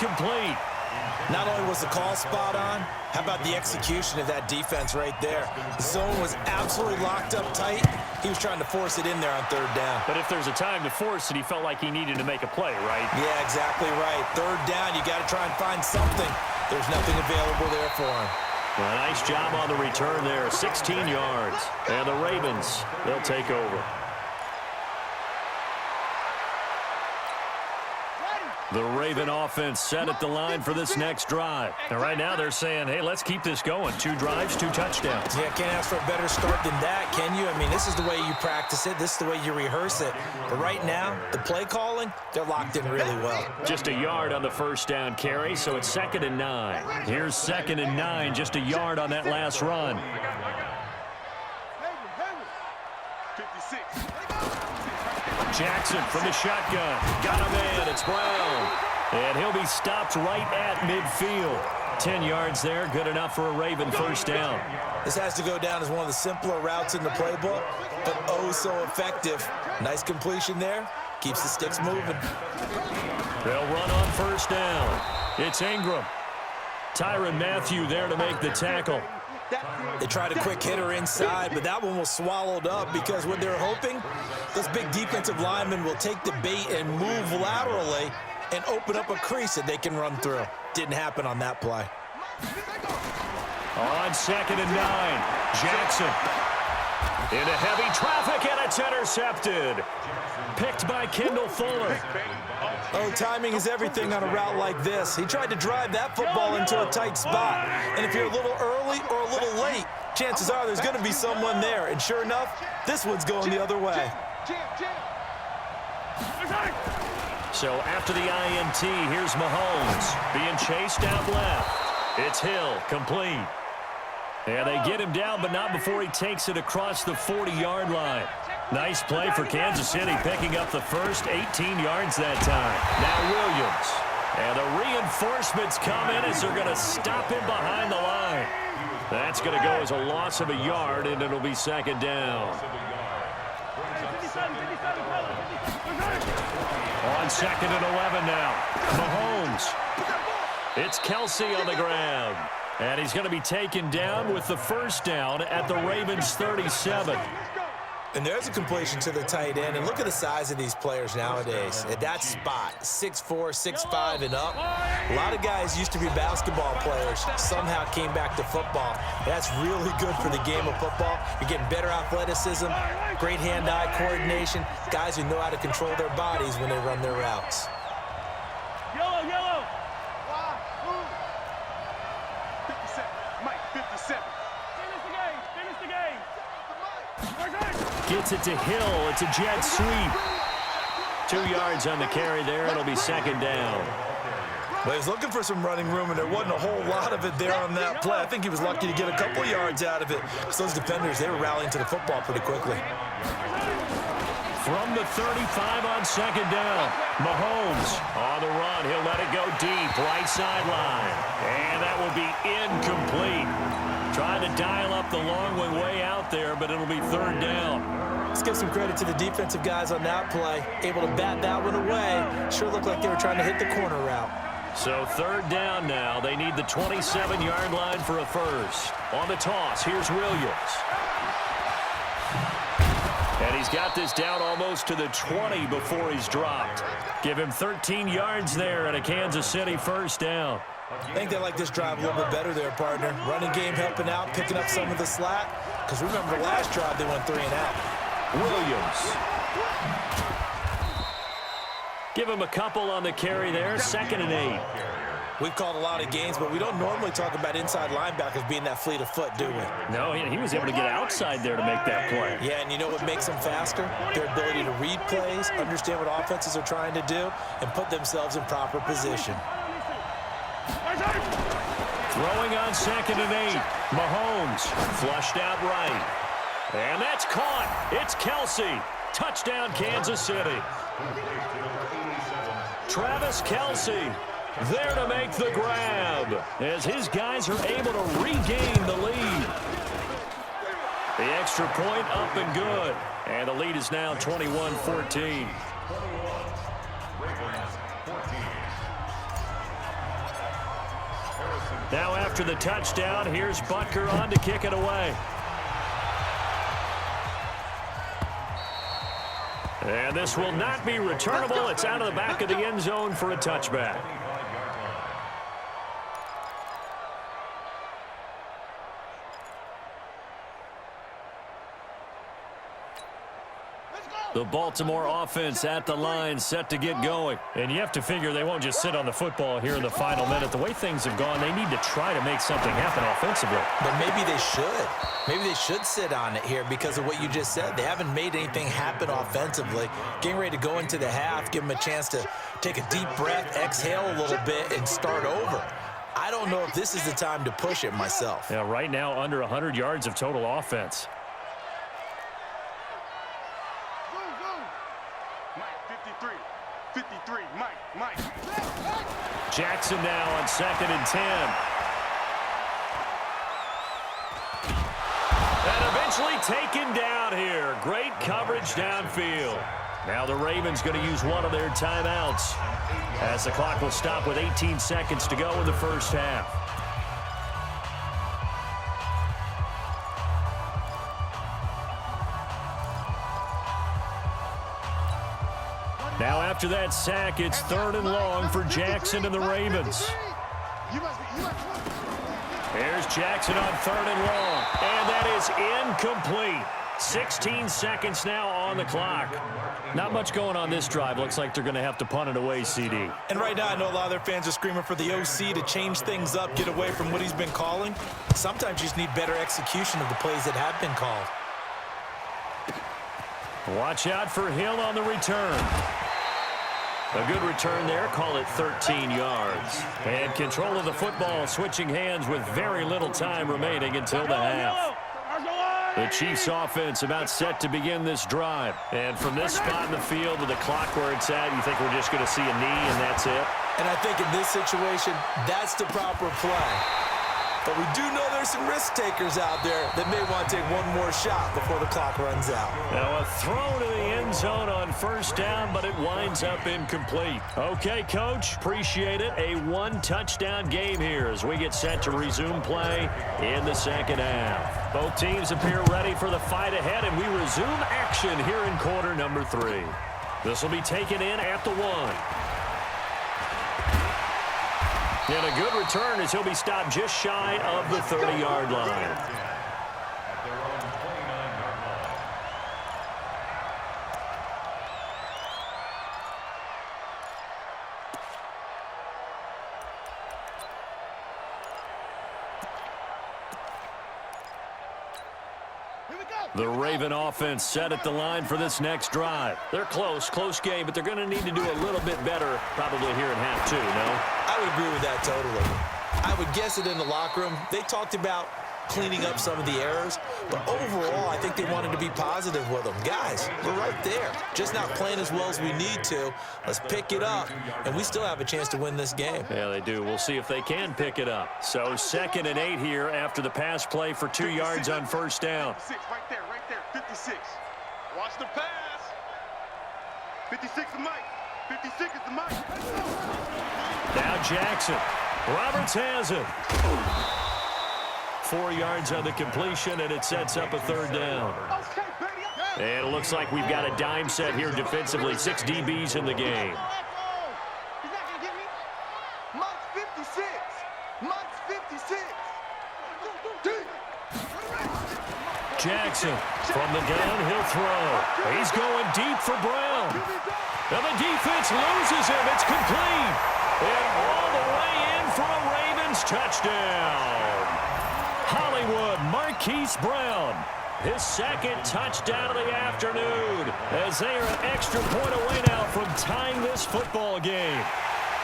incomplete. Not only was the call spot on, how about the execution of that defense right there? The zone was absolutely locked up tight. He was trying to force it in there on third down. But if there's a time to force it, he felt like he needed to make a play, right? Yeah, exactly right. Third down, you got to try and find something. There's nothing available there for him. Well, nice job on the return there, 16 yards. And the Ravens, they'll take over. The Raven offense set at the line for this next drive. And right now they're saying, hey, let's keep this going. 2 drives, 2 touchdowns. Yeah, can't ask for a better start than that, can you? I mean, this is the way you practice it. This is the way you rehearse it. But right now, the play calling, they're locked in really well. Just a yard on the first down carry, so it's 2nd and 9. Here's 2nd and 9, just a yard on that last run. Jackson from the shotgun. Got him in. It's Brown. And he'll be stopped right at midfield. 10 yards there. Good enough for a Raven first down. This has to go down as one of the simpler routes in the playbook, but oh so effective. Nice completion there. Keeps the sticks moving. They'll run on first down. It's Ingram. Tyrann Mathieu there to make the tackle. They tried a quick hitter inside, but that one was swallowed up because what they're hoping, those big defensive linemen will take the bait and move laterally and open up a crease that they can run through. Didn't happen on that play. On 2nd and 9, Jackson. Into heavy traffic, and it's intercepted. Picked by Kendall Fuller. Oh, timing is everything on a route like this. He tried to drive that football into a tight spot. And if you're a little early or a little late, chances are there's going to be someone there. And sure enough, this one's going the other way. So after the INT, here's Mahomes being chased out left. It's Hill, complete. And they get him down, but not before he takes it across the 40-yard line. Nice play for Kansas City, picking up the first 18 yards that time. Now Williams. And the reinforcements come in as they're going to stop him behind the line. That's going to go as a loss of a yard, and it'll be 2nd down. On 2nd and 11 now. Mahomes. It's Kelsey on the ground. And he's going to be taken down with the first down at the Ravens' 37. And there's a completion to the tight end. And look at the size of these players nowadays. At that spot, 6'4", 6'5", and up. A lot of guys used to be basketball players. Somehow came back to football. That's really good for the game of football. You're getting better athleticism, great hand-eye coordination, guys who know how to control their bodies when they run their routes. Yellow, yellow. 57, Mike, 57. Finish the game. Gets it to Hill. It's a jet sweep. 2 yards on the carry there. It'll be 2nd down. Well, he was looking for some running room, and there wasn't a whole lot of it there on that play. I think he was lucky to get a couple yards out of it. Because those defenders, they were rallying to the football pretty quickly. From the 35 on 2nd down, Mahomes on the run. He'll let it go deep, right sideline. And that will be incomplete. Trying to dial up the long way out there, but it'll be 3rd down. Let's give some credit to the defensive guys on that play. Able to bat that one away. Sure looked like they were trying to hit the corner route. So 3rd down now. They need the 27-yard line for a first. On the toss, here's Williams. And he's got this down almost to the 20 before he's dropped. Give him 13 yards there and a Kansas City first down. I think they like this drive a little bit better there, partner. Running game helping out, picking up some of the slack. Because remember, the last drive they went 3 and out. Williams. Give him a couple on the carry there. 2nd and 8. We've called a lot of games, but we don't normally talk about inside linebackers being that fleet of foot, do we? No, he was able to get outside there to make that play. Yeah, and you know what makes them faster? Their ability to read plays, understand what offenses are trying to do, and put themselves in proper position. Throwing on 2nd and 8. Mahomes flushed out right. And that's caught. It's Kelsey. Touchdown, Kansas City. Travis Kelsey there to make the grab as his guys are able to regain the lead. The extra point up and good. And the lead is now 21-14. Now after the touchdown, here's Butker on to kick it away. And this will not be returnable. It's out of the back of the end zone for a touchback. The Baltimore offense at the line, set to get going. And you have to figure they won't just sit on the football here in the final minute. The way things have gone, they need to try to make something happen offensively. But maybe they should. Maybe they should sit on it here because of what you just said. They haven't made anything happen offensively. Getting ready to go into the half, give them a chance to take a deep breath, exhale a little bit, and start over. I don't know if this is the time to push it myself. Yeah, right now under 100 yards of total offense. Jackson now on 2nd and 10. And eventually taken down here. Great coverage downfield. Now the Ravens going to use one of their timeouts as the clock will stop with 18 seconds to go in the first half. Now after that sack, it's 3rd and long for Jackson and the Ravens. Here's Jackson on 3rd and long, and that is incomplete. 16 seconds now on the clock. Not much going on this drive. Looks like they're going to have to punt it away, CD. And right now, I know a lot of their fans are screaming for the OC to change things up, get away from what he's been calling. Sometimes you just need better execution of the plays that have been called. Watch out for Hill on the return. A good return there, call it 13 yards. And control of the football, switching hands with very little time remaining until the half. The Chiefs offense about set to begin this drive. And from this spot in the field with the clock where it's at, you think we're just going to see a knee and that's it? And I think in this situation, that's the proper play. But we do know there's some risk takers out there that may want to take one more shot before the clock runs out. Now a throw to the end zone on 1st down, but it winds up incomplete. Okay, Coach, appreciate it. A one-touchdown game here as we get set to resume play in the 2nd half. Both teams appear ready for the fight ahead, and we resume action here in quarter number 3. This will be taken in at the 1. And a good return as he'll be stopped just shy of the 30-yard line. The Raven offense set at the line for this next drive. They're close game, but they're going to need to do a little bit better probably here in half 2, no? I would agree with that totally. I would guess it in the locker room. They talked about cleaning up some of the errors, but overall, I think they wanted to be positive with them. Guys, we're right there. Just not playing as well as we need to. Let's pick it up, and we still have a chance to win this game. Yeah, they do. We'll see if they can pick it up. So 2nd and 8 here after the pass play for 2 yards on 1st down. 56, right there, 56. Watch the pass. 56 is Mike. 56 is the Mike. Now Jackson. Roberts has it. 4 yards on the completion, and it sets up a 3rd down. And it looks like we've got a dime set here defensively. 6 DBs in the game. He's not going to get me. Mike's 56. Mike's 56. Jackson from the downhill throw. He's going deep for Brown. Now the defense loses him. It's complete. And all the way in for a Ravens touchdown. Hollywood Marquise Brown, his 2nd touchdown of the afternoon, as they are an extra point away now from tying this football game.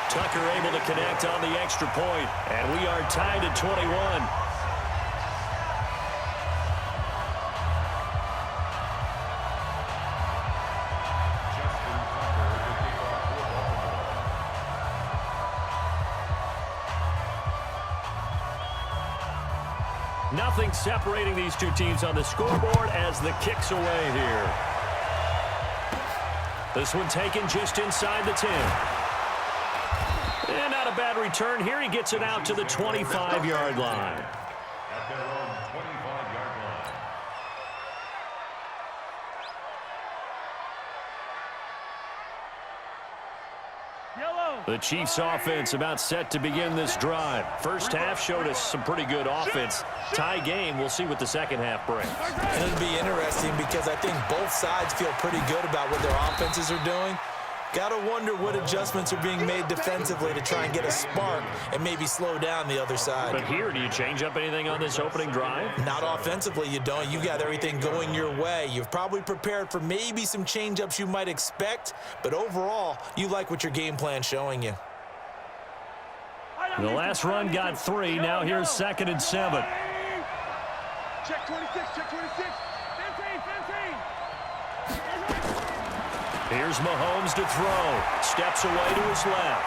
Tucker able to connect on the extra point, and we are tied at 21. Nothing separating these two teams on the scoreboard as the kick's away here. This one taken just inside the 10. And out not a bad return here. He gets it out to the 25-yard line. At their own 25-yard line. The Chiefs offense about set to begin this drive. First half showed us some pretty good offense. Tie game. We'll see what the second half brings. And it'll be interesting because I think both sides feel pretty good about what their offenses are doing. Got to wonder what adjustments are being made defensively to try and get a spark and maybe slow down the other side. But here, do you change up anything on this opening drive? Not offensively, you don't. You got everything going your way. You've probably prepared for maybe some change-ups you might expect, but overall, you like what your game plan's showing you. The last run got 3. Now here's 2nd and 7. Check 26, check 26. 15. Here's Mahomes to throw. Steps away to his left.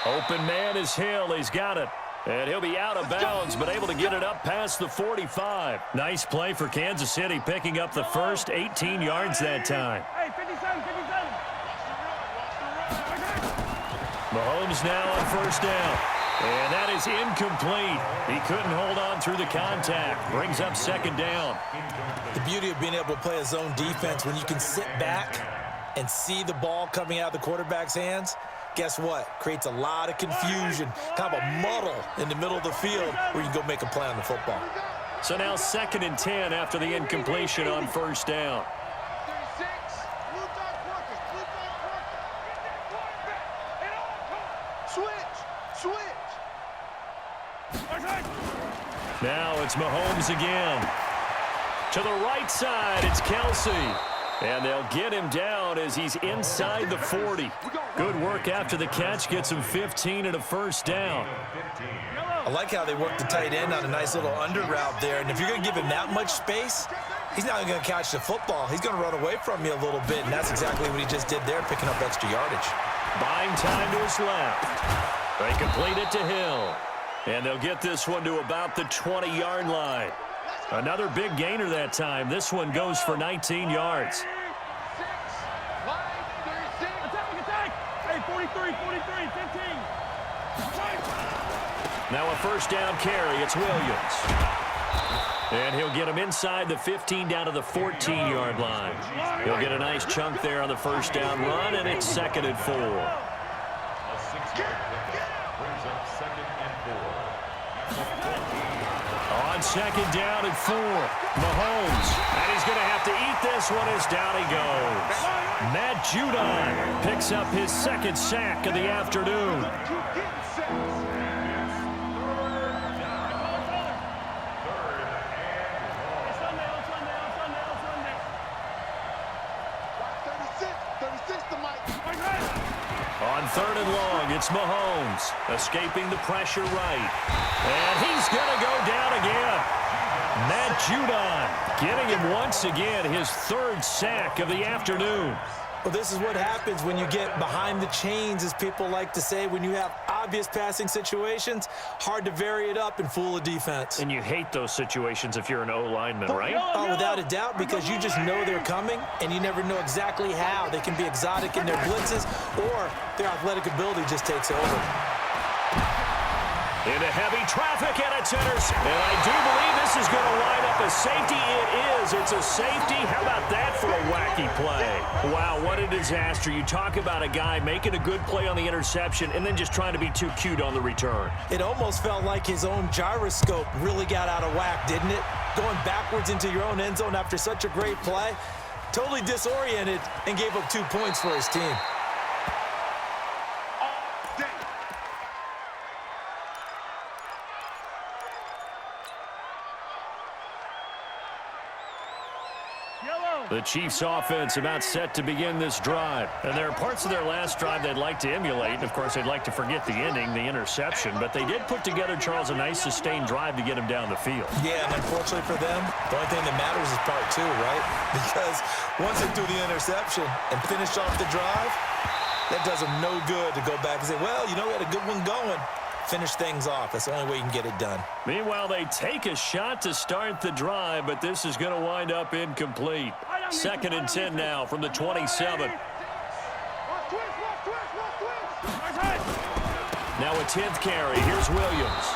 Open man is Hill. He's got it. And he'll be out of bounds, but able to get it up past the 45. Nice play for Kansas City, picking up the first 18 yards that time. Hey, 57. Mahomes now on first down. And that is incomplete. He couldn't hold on through the contact. Brings up 2nd down. The beauty of being able to play a zone defense when you can sit back and see the ball coming out of the quarterback's hands, guess what? Creates a lot of confusion, kind of a muddle in the middle of the field where you can go make a play on the football. So now 2nd and 10 after the incompletion on first down. 36. Blue dot workers. Switch. Now it's Mahomes again. To the right side, it's Kelsey. And they'll get him down as he's inside the 40. Good work after the catch. Gets him 15 and a first down. I like how they work the tight end on a nice little under route there. And if you're going to give him that much space, he's not going to catch the football. He's going to run away from you a little bit, and that's exactly what he just did there, picking up extra yardage. Buying time to his left. They complete it to Hill. And they'll get this one to about the 20-yard line. Another big gainer that time. This one goes for 19 yards. Attack. Hey, 43, 15. Now a first down carry. It's Williams. And he'll get him inside the 15 down to the 14-yard line. He'll get a nice chunk there on the first down run, and it's 2nd and 4. A 6-yard pickup brings up 2nd and 4. On 2nd down and 4, Mahomes. And he's going to have to eat this one as down he goes. Matt Judon picks up his 2nd sack of the afternoon. On 3rd and long, it's Mahomes escaping the pressure right. And he's going to go down again. Matt Judon getting him once again his 3rd sack of the afternoon. Well, this is what happens when you get behind the chains, as people like to say. When you have obvious passing situations, hard to vary it up and fool a defense. And you hate those situations if you're an O-lineman, right? Oh, without a doubt, because you just know they're coming, and you never know exactly how. They can be exotic in their blitzes, or their athletic ability just takes over. Into heavy traffic, and it's intercepted. And I do believe this is going to line up a safety. It is. It's a safety. How about that for a wacky play? Wow, what a disaster. You talk about a guy making a good play on the interception and then just trying to be too cute on the return. It almost felt like his own gyroscope really got out of whack, didn't it? Going backwards into your own end zone after such a great play. Totally disoriented and gave up 2 points for his team. The Chiefs offense about set to begin this drive. And there are parts of their last drive they'd like to emulate. Of course, they'd like to forget the ending, the interception. But they did put together, Charles, a nice sustained drive to get him down the field. Yeah, and unfortunately for them, the only thing that matters is part 2, right? Because once they threw the interception and finished off the drive, that does them no good to go back and say, well, you know, we had a good one going. Finish things off. That's the only way you can get it done. Meanwhile, they take a shot to start the drive, but this is going to wind up incomplete. 2nd and 10 now from the 27. Now a 10th carry. Here's Williams.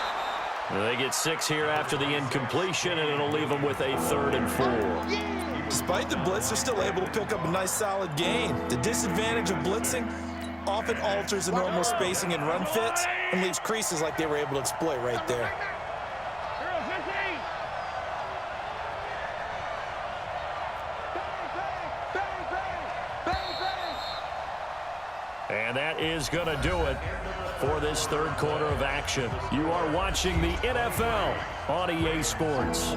And they get 6 here after the incompletion, and it'll leave them with a 3rd and 4. Despite the blitz, they're still able to pick up a nice, solid gain. The disadvantage of blitzing often alters the normal spacing and run fits and leaves creases like they were able to exploit right there. And that is going to do it for this 3rd quarter of action. You are watching the NFL on EA Sports.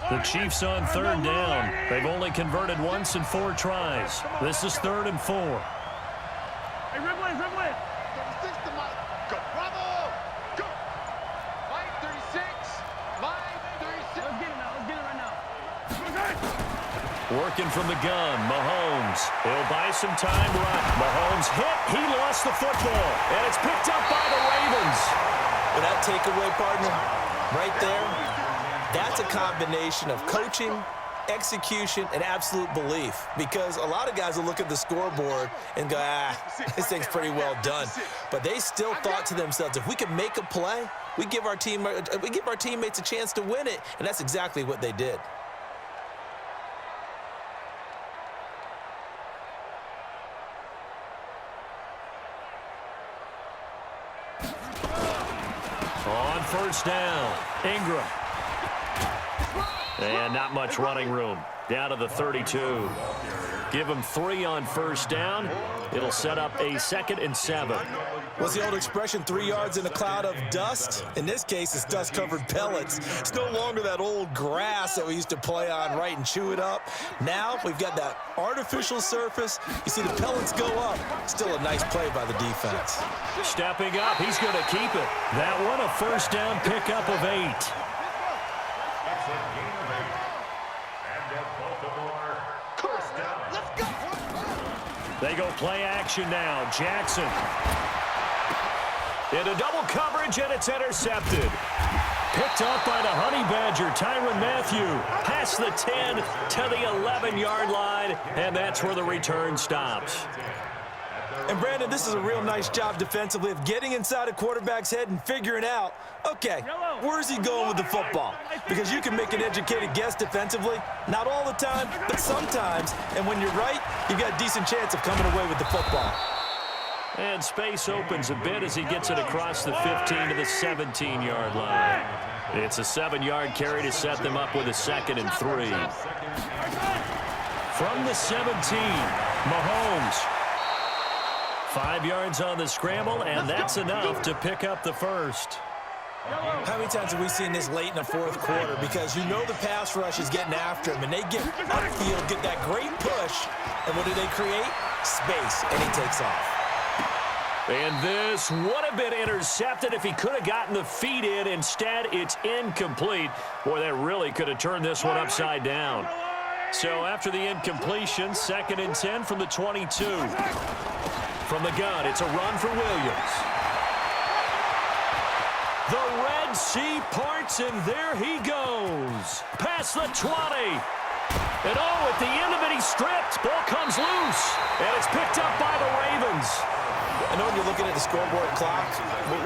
The Chiefs on 3rd down. They've only converted once in 4 tries. This is 3rd and 4. Hey, Ridley. 36 to Mike. Go. Bravo. Go. Mike, 36. Mike, 36. Let's get it right now. Working from the gun, Mahomes. He'll buy some time run. Mahomes hit. He lost the football. And it's picked up by the Ravens. But that takeaway, partner, right there, that's a combination of coaching, execution, and absolute belief. Because a lot of guys will look at the scoreboard and go, this thing's pretty well done. But they still thought to themselves, if we can make a play, we give our teammates a chance to win it. And that's exactly what they did. On 1st down, Ingram. And not much running room. Down to the 32. Give them 3 on 1st down. It'll set up a 2nd and 7. What's the old expression, 3 yards in a cloud of dust? In this case, it's dust-covered pellets. It's no longer that old grass that we used to play on, right, and chew it up. Now we've got that artificial surface. You see the pellets go up. Still a nice play by the defense. Stepping up, he's going to keep it. That one a 1st down pickup of 8. It's a gain of 8. And a Baltimore first down. Let's go. They go play action now. Jackson. Into double coverage, and it's intercepted. Picked up by the Honey Badger, Tyrann Mathieu. Past the 10 to the 11-yard line, and that's where the return stops. And, Brandon, this is a real nice job defensively of getting inside a quarterback's head and figuring out, okay, where's he going with the football? Because you can make an educated guess defensively, not all the time, but sometimes. And when you're right, you've got a decent chance of coming away with the football. And space opens a bit as he gets it across the 15 to the 17-yard line. It's a 7-yard carry to set them up with a 2nd and 3. From the 17, Mahomes. 5 yards on the scramble, and that's enough to pick up the 1st. How many times have we seen this late in the 4th quarter? Because you know the pass rush is getting after him, and they get upfield, get that great push, and what do they create? Space, and he takes off. And this would have been intercepted if he could have gotten the feet in. Instead, it's incomplete. Boy, that really could have turned this one upside down. So after the incompletion, 2nd and 10 from the 22. From the gun, it's a run for Williams. The Red Sea parts, and there he goes. Past the 20. And at the end of it, he's stripped. Ball comes loose. And it's picked up by the Ravens. I know when you're looking at the scoreboard clock,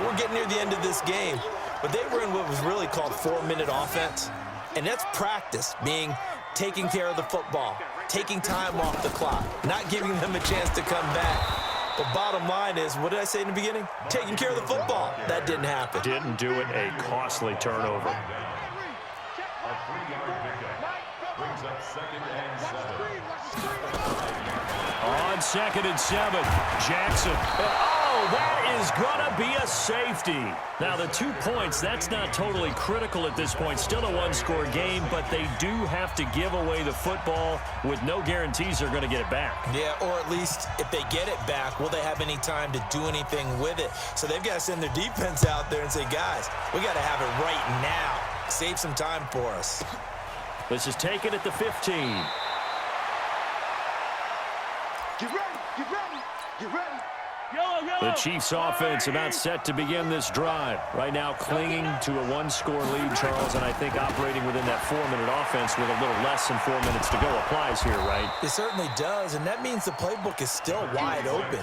we're getting near the end of this game, but they were in what was really called 4-minute offense, and that's practice, meaning taking care of the football, taking time off the clock, not giving them a chance to come back. But bottom line is, what did I say in the beginning? Taking care of the football. That didn't happen. Didn't do it, a costly turnover. A 3-yard pickup brings up 2nd and 7. On 2nd and 7, Jackson. Oh, that is going to be a safety. Now, the 2 points, that's not totally critical at this point. Still a 1-score game, but they do have to give away the football with no guarantees they're going to get it back. Yeah, or at least if they get it back, will they have any time to do anything with it? So they've got to send their defense out there and say, guys, we got to have it right now. Save some time for us. This is taken at the 15. Get ready, get ready. You ready? The Chiefs offense about set to begin this drive. Right now clinging to a one-score lead, Charles, and I think operating within that 4-minute offense with a little less than 4 minutes to go applies here, right? It certainly does, and that means the playbook is still wide open.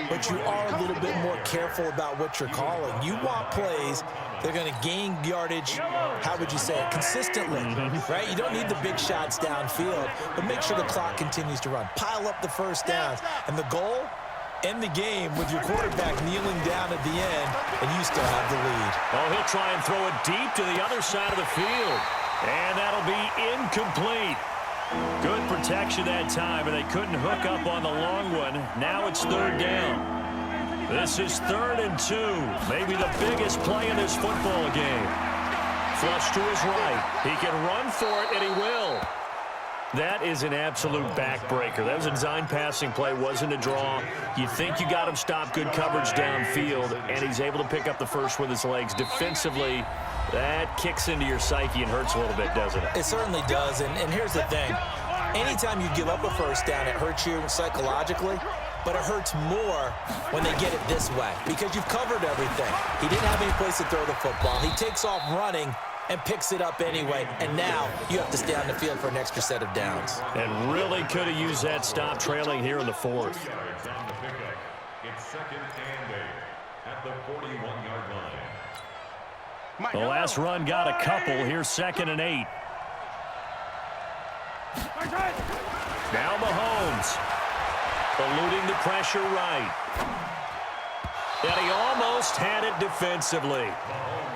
But you are a little bit more careful about what you're calling. You want plays they're going to gain yardage, how would you say it, consistently, right? You don't need the big shots downfield, but make sure the clock continues to run. Pile up the first downs, and the goal, end the game with your quarterback kneeling down at the end, and you still have the lead. Oh, he'll try and throw it deep to the other side of the field, and that'll be incomplete. Good protection that time, and they couldn't hook up on the long one. Now it's third down. This is 3rd and 2, maybe the biggest play in this football game. Flush to his right. He can run for it, and he will. That is an absolute backbreaker. That was a design passing play, wasn't a draw. You think you got him stopped, good coverage downfield, and he's able to pick up the first with his legs. Defensively, that kicks into your psyche and hurts a little bit, doesn't it? It certainly does, and here's the thing. Anytime you give up a first down, it hurts you psychologically, but it hurts more when they get it this way because you've covered everything. He didn't have any place to throw the football. He takes off running and picks it up anyway, and now you have to stay on the field for an extra set of downs. And really could have used that stop trailing here in the 4th. It's 2nd and 8 at the 41-yard line. The last run got a couple. Here's 2nd and 8. Now Mahomes. Eluding the pressure right. And he almost had it defensively.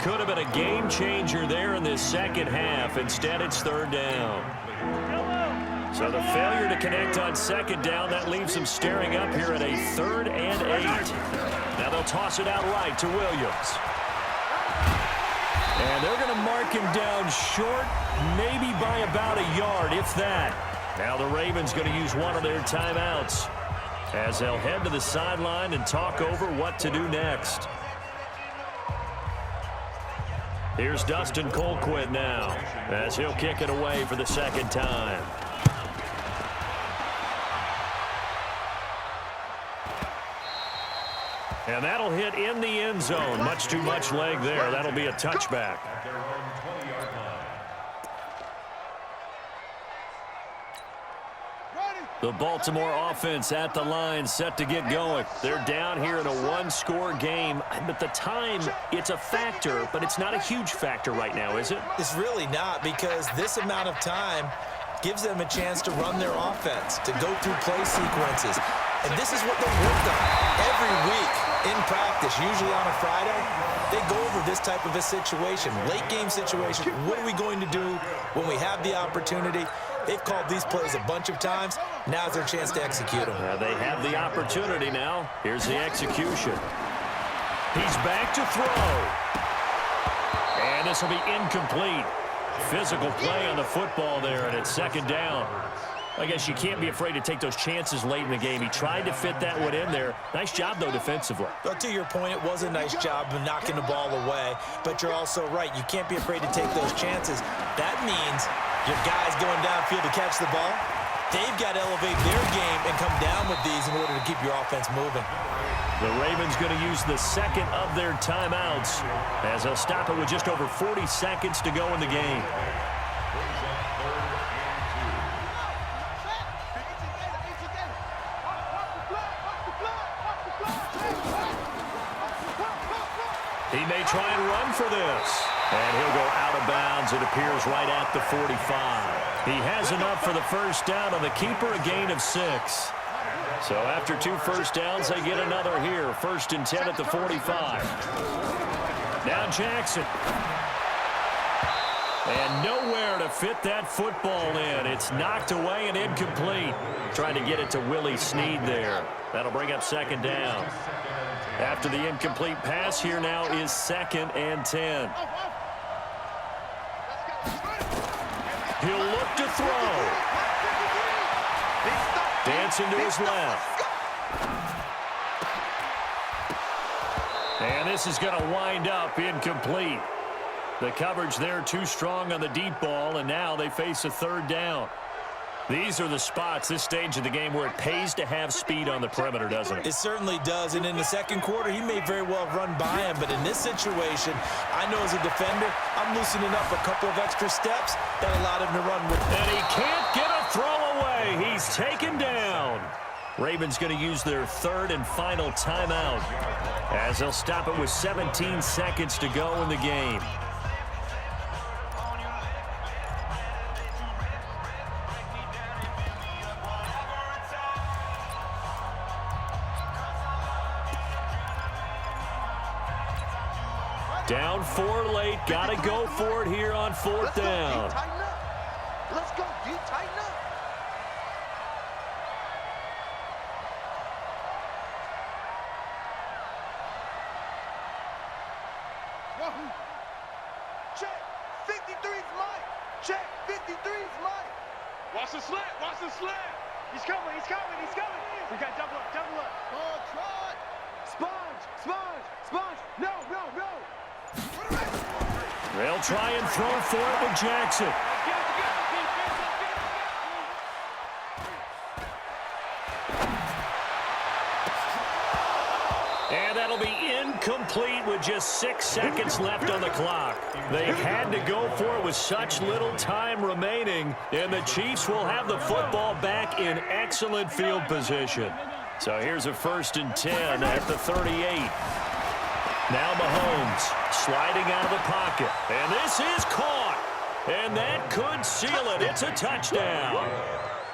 Could have been a game changer there in this second half. Instead, it's 3rd down. So the failure to connect on 2nd down, that leaves him staring up here at a 3rd and 8. Now they'll toss it out right to Williams. And they're going to mark him down short, maybe by about a yard, if that. Now the Ravens going to use one of their timeouts as they'll head to the sideline and talk over what to do next. Here's Dustin Colquitt now as he'll kick it away for the 2nd time. And that'll hit in the end zone. Much too much leg there. That'll be a touchback. The Baltimore offense at the line, set to get going. They're down here in a one-score game. But the time, it's a factor, but it's not a huge factor right now, is it? It's really not, because this amount of time gives them a chance to run their offense, to go through play sequences. And this is what they worked on every week in practice, usually on a Friday. They go over this type of a situation, late game situation. What are we going to do when we have the opportunity? They've called these plays a bunch of times. Now's their chance to execute them. They have the opportunity now. Here's the execution. He's back to throw. And this will be incomplete. Physical play on the football there, and it's 2nd down. I guess you can't be afraid to take those chances late in the game. He tried to fit that one in there. Nice job, though, defensively. But to your point, it was a nice job of knocking the ball away. But you're also right. You can't be afraid to take those chances. That means your guys going downfield to catch the ball, they've got to elevate their game and come down with these in order to keep your offense moving. The Ravens going to use the 2nd of their timeouts as they'll stop it with just over 40 seconds to go in the game. He may try and run for this. And he'll go out of bounds, it appears, right at the 45. He has enough for the first down on the keeper, a gain of 6. So after 2 first downs, they get another here. 1st and 10 at the 45. Now Jackson. And nowhere to fit that football in. It's knocked away and incomplete. Trying to get it to Willie Snead there. That'll bring up 2nd down. After the incomplete pass, here now is 2nd and 10. He'll look to throw. Dancing to his left. And this is going to wind up incomplete. The coverage there too strong on the deep ball, and now they face a 3rd down. These are the spots, this stage of the game, where it pays to have speed on the perimeter, doesn't it? It certainly does, and in the second quarter, he may very well have run by him, but in this situation, I know as a defender, I'm loosening up a couple of extra steps that allowed him to run with it. And he can't get a throw away. He's taken down. Ravens going to use their third and final timeout as they'll stop it with 17 seconds to go in the game. Down 4 late. Got to go for it here on fourth down. Let's go, D. Tighten up. Check. 53's Mike. Check. 53's Mike. Watch the slant. Watch the slant. He's coming. He's coming. He's coming. We got double up. Double up. Oh, Trot. Sponge. Sponge. Sponge. No, no, no. They'll try and throw for it with Jackson. And that'll be incomplete with just 6 seconds left on the clock. They had to go for it with such little time remaining, and the Chiefs will have the football back in excellent field position. So here's a 1st and 10 at the 38. Now Mahomes sliding out of the pocket. And this is caught. And that could seal it. It's a touchdown.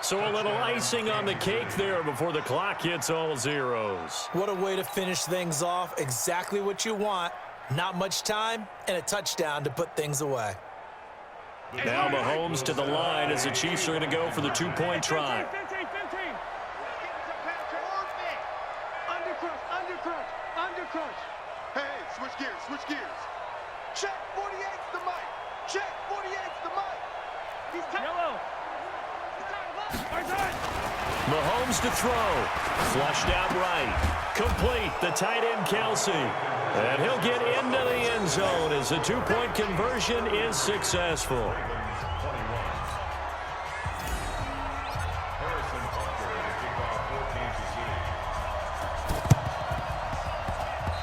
So a little icing on the cake there before the clock hits all zeros. What a way to finish things off. Exactly what you want. Not much time and a touchdown to put things away. Now Mahomes to the line as the Chiefs are going to go for the 2-point try. 15. Undercrush. Undercrush. Hey, switch gears. Switch gears. Check. 48's the mic. Check. 48's the mic. He's tight. Yellow. Mahomes to throw. Flushed out right. Complete. The tight end, Kelsey. And he'll get into the end zone as the 2-point conversion is successful.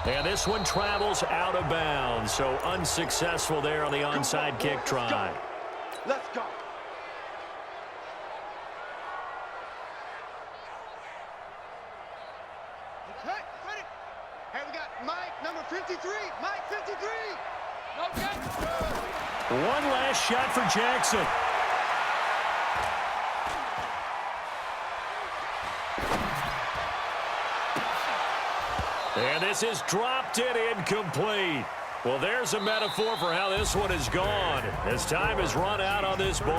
And this one travels out of bounds, so unsuccessful there on the onside kick try. Let's go. Hey, we got Mike, number 53. Mike, 53. One last shot for Jackson. And this is dropped it incomplete. Well, there's a metaphor for how this one is gone as time has run out on this ball.